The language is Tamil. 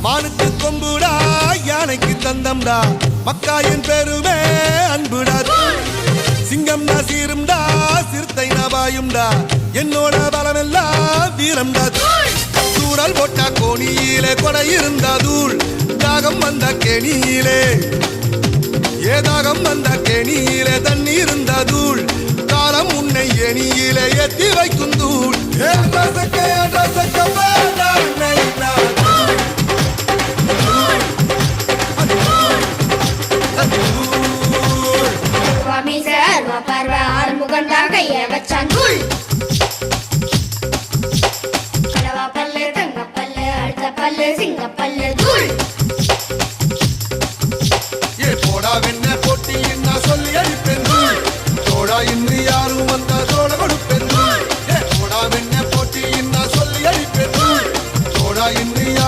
மானுக்கு கொம்புடா யானைக்கு தந்தம்டா மக்காயின் பெருமே அன்புடா சிங்கம்டா சீரும்டா சிறுத்தை நபாயும்டா என்னோட பலமெல்லாம் வீரம்டா தூரல் போட்டா கோணியிலே கொடை இருந்தா தூள் தாகம் வந்த கேணியிலே ஏதாகம் வந்த கேணியிலே தண்ணி இருந்தா தூள் காலம் உன்னை எணியிலே ஏத்தி வைக்கும் தூள் சிங்கப்பல்லு தூள்